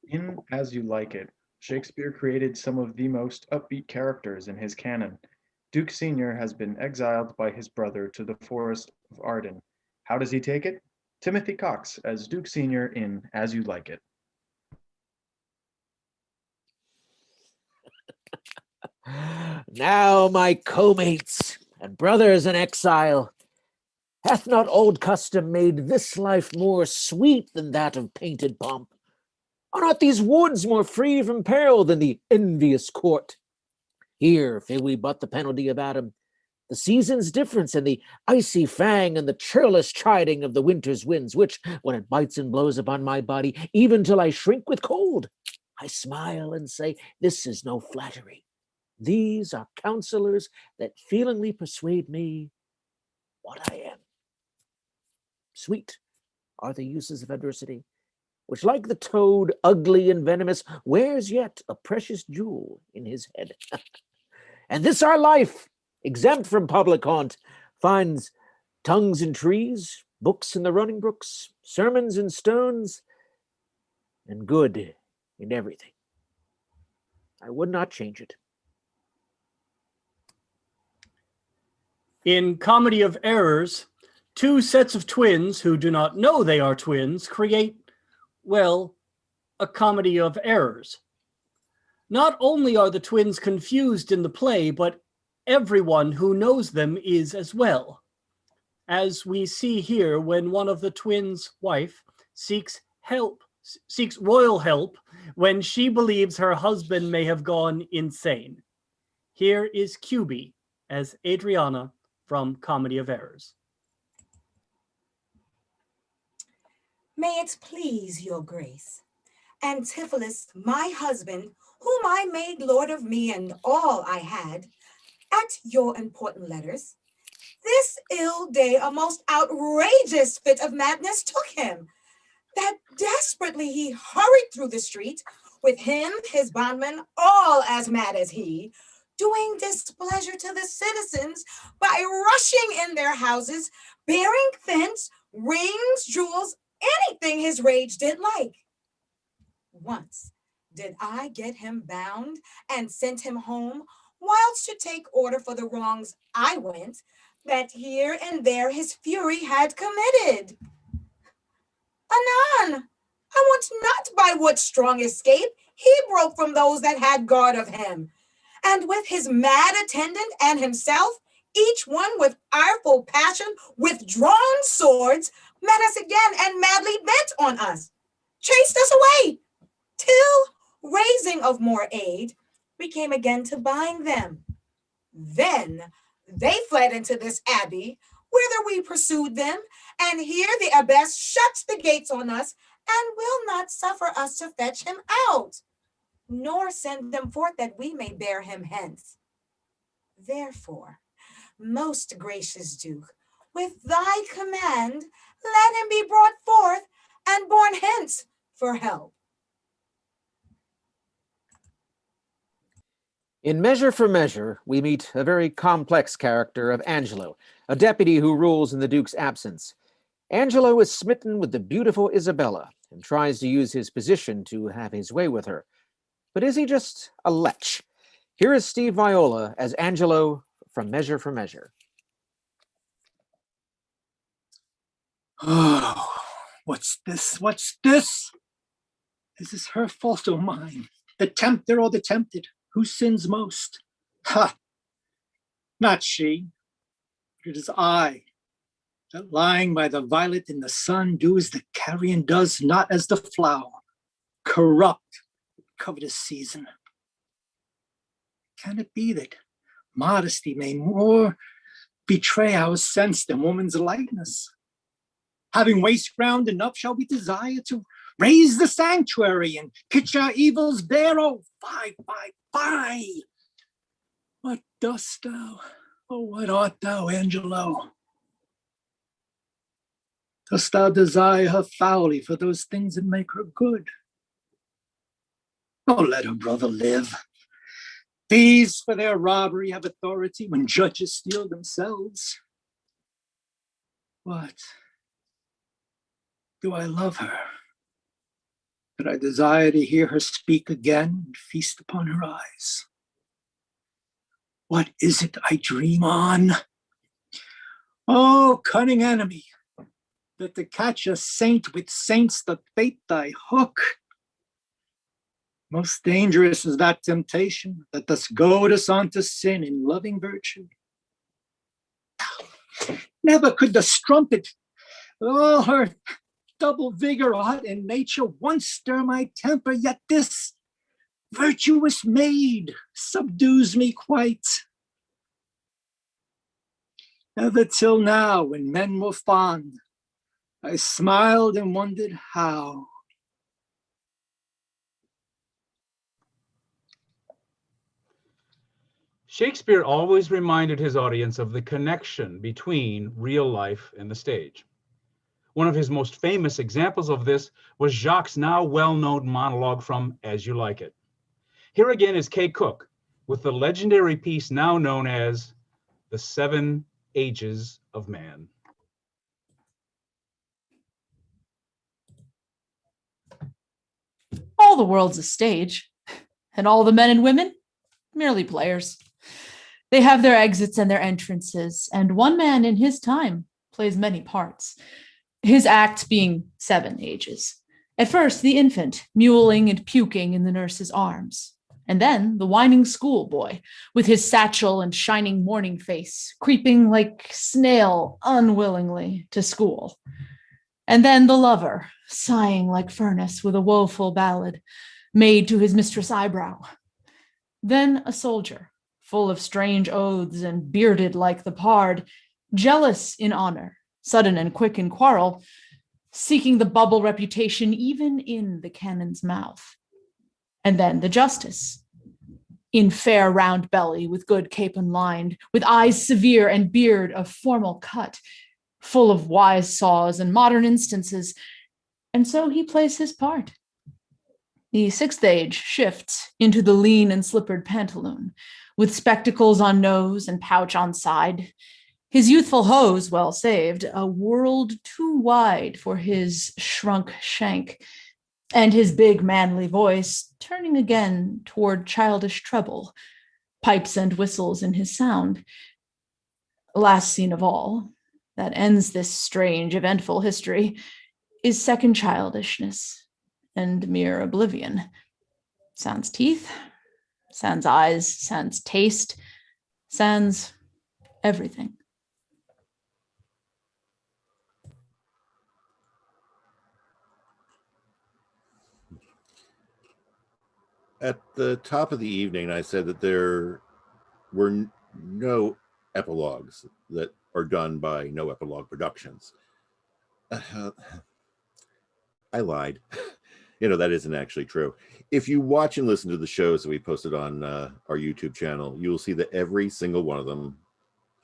In As You Like It, Shakespeare created some of the most upbeat characters in his canon. Duke Senior has been exiled by his brother to the Forest of Arden. How does he take it? Timothy Cox as Duke Senior in As You Like It. Now, my co-mates and brothers in exile, hath not old custom made this life more sweet than that of painted pomp? Are not these woods more free from peril than the envious court? Here feel we but the penalty of Adam, the season's difference, and the icy fang and the churlish chiding of the winter's winds, which, when it bites and blows upon my body, even till I shrink with cold, I smile and say, this is no flattery. These are counselors that feelingly persuade me what I am. Sweet are the uses of adversity, which, like the toad, ugly and venomous, wears yet a precious jewel in his head. And this our life, exempt from public haunt, finds tongues in trees, books in the running brooks, sermons in stones, and good in everything. I would not change it. In Comedy of Errors, two sets of twins who do not know they are twins create, well, a comedy of errors. Not only are the twins confused in the play, but everyone who knows them is as well. As we see here when one of the twins' wife seeks royal help when she believes her husband may have gone insane. Here is QB as Adriana from Comedy of Errors. May it please your grace, Antipholus, my husband, whom I made lord of me and all I had, at your important letters, this ill day a most outrageous fit of madness took him, that desperately he hurried through the street, with him, his bondmen, all as mad as he, doing displeasure to the citizens by rushing in their houses, bearing thence, rings, jewels, anything his rage did like. Once did I get him bound and sent him home, whilst to take order for the wrongs I went, that here and there his fury had committed. Anon, I want not by what strong escape he broke from those that had guard of him, and with his mad attendant and himself, each one with ireful passion, with drawn swords, met us again and madly bent on us, chased us away, till, raising of more aid, we came again to bind them. Then they fled into this abbey, whither we pursued them, and here the abbess shuts the gates on us, and will not suffer us to fetch him out, nor send them forth that we may bear him hence. Therefore, most gracious Duke, with thy command, let him be brought forth and borne hence for help. In Measure for Measure, we meet a very complex character of Angelo, a deputy who rules in the Duke's absence. Angelo is smitten with the beautiful Isabella and tries to use his position to have his way with her. But is he just a lech? Here is Steve Viola as Angelo from Measure for Measure. Oh, what's this? What's this? Is this her fault or mine? The tempter or the tempted? Who sins most? Ha! Not she. It is I, that lying by the violet in the sun do as the carrion does, not as the flower, corrupt, covetous season. Can it be that modesty may more betray our sense than woman's lightness? Having waste ground enough, shall we desire to raise the sanctuary and pitch our evils there? Oh, fie, fie, fie! What dost thou? Oh, what art thou, Angelo? Dost thou desire her foully for those things that make her good? Oh, let her brother live. Thieves for their robbery have authority when judges steal themselves. What? Do I love her? That I desire to hear her speak again and feast upon her eyes? What is it I dream on? Oh, cunning enemy, that to catch a saint with saints doth bait thy hook. Most dangerous is that temptation that doth goad us on to sin in loving virtue. Never could the strumpet, oh, her double vigor aught in nature once stir my temper, yet this virtuous maid subdues me quite. Ever till now, when men were fond, I smiled and wondered how. Shakespeare always reminded his audience of the connection between real life and the stage. One of his most famous examples of this was Jacques' now well-known monologue from As You Like It. Here again is Kay Cook with the legendary piece now known as The 7 Ages of Man. All the world's a stage, and all the men and women, merely players. They have their exits and their entrances, and one man in his time plays many parts, his act being 7 ages. At first, the infant, mewling and puking in the nurse's arms, and then the whining schoolboy, with his satchel and shining morning face, creeping like snail unwillingly to school. And then the lover, sighing like furnace with a woeful ballad made to his mistress' eyebrow. Then a soldier, full of strange oaths and bearded like the pard, jealous in honor, sudden and quick in quarrel, seeking the bubble reputation even in the cannon's mouth. And then the justice, in fair round belly, with good capon lined, with eyes severe and beard of formal cut, full of wise saws and modern instances, and so he plays his part. The 6th age shifts into the lean and slippered pantaloon, with spectacles on nose and pouch on side, his youthful hose well saved, a world too wide for his shrunk shank, and his big manly voice turning again toward childish treble, pipes and whistles in his sound. Last scene of all, that ends this strange, eventful history, is second childishness and mere oblivion. Sans teeth, sans eyes, sans taste, sans everything. At the top of the evening, I said that there were no epilogues that are done by No Epilogue Productions. I lied. That isn't actually true. If you watch and listen to the shows that we posted on our YouTube channel, you will see that every single one of them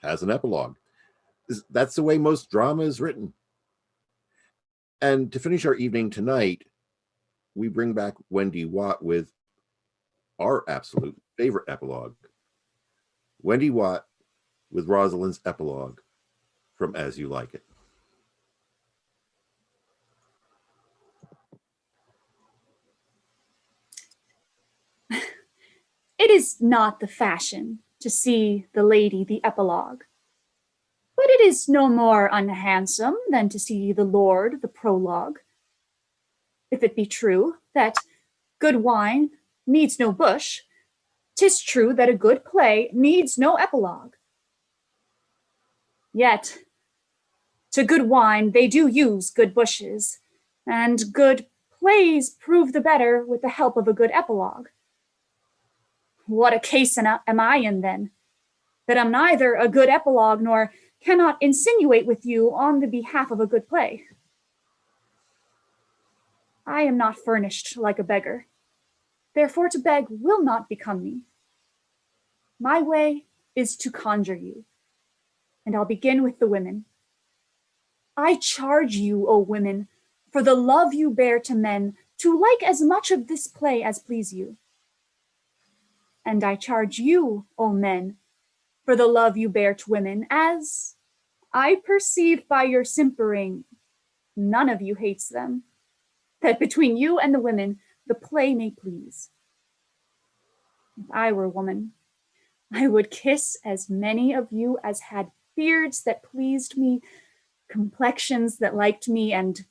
has an epilogue. That's the way most drama is written. And to finish our evening tonight, we bring back Wendy Watt with our absolute favorite epilogue. Wendy Watt with Rosalind's epilogue from As You Like It. It is not the fashion to see the lady the epilogue, but it is no more unhandsome than to see the lord the prologue. If it be true that good wine needs no bush, 'tis true that a good play needs no epilogue. Yet, to good wine they do use good bushes, and good plays prove the better with the help of a good epilogue. What a case am I in, then, that I'm neither a good epilogue nor cannot insinuate with you on the behalf of a good play? I am not furnished like a beggar, therefore to beg will not become me. My way is to conjure you, and I'll begin with the women. I charge you, O women, for the love you bear to men, to like as much of this play as please you. And I charge you, O men, for the love you bear to women, as I perceive by your simpering, none of you hates them, that between you and the women the play may please. If I were woman, I would kiss as many of you as had beards that pleased me, complexions that liked me, and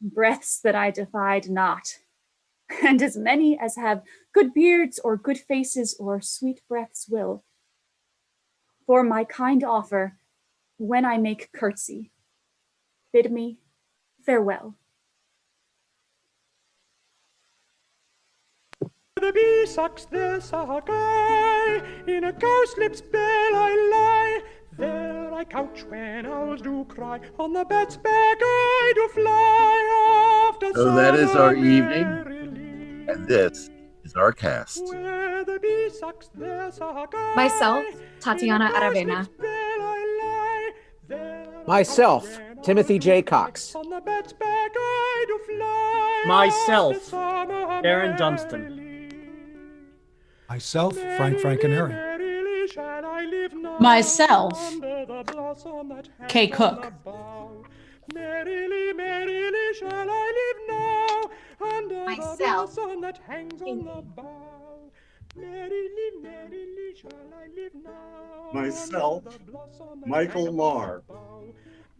breaths that I defied not, and as many as have good beards or good faces or sweet breaths will. For my kind offer, when I make curtsy, bid me farewell. The bee sucks, there suck I, in a cowslip's bell I lie. There I couch when owls do cry, on the bed's back I do fly. After So that is our evening, merrily. and this is our cast. Where the bee sucks, there suck I. Myself, Tatiana Aravena. Myself, Timothy J. Cox. On the bed's back I do fly. Myself, Darin Dunston. Myself, Frank Franconeri. Myself, Kay Cook. Merrily, merrily shall I live now, under the blossom that hangs on the bough. Merrily, merrily shall I live now. Myself, Michael Marr.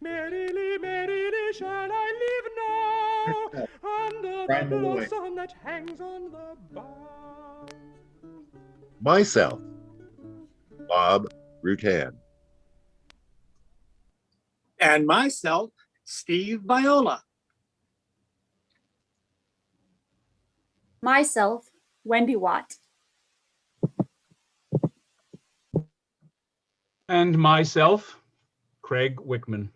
Merrily, merrily shall I live now, under the blossom that hangs on the bough. Myself, Bob Rutan. And myself, Steve Viola. Myself, Wendy Watt. And myself, Craig Wickman.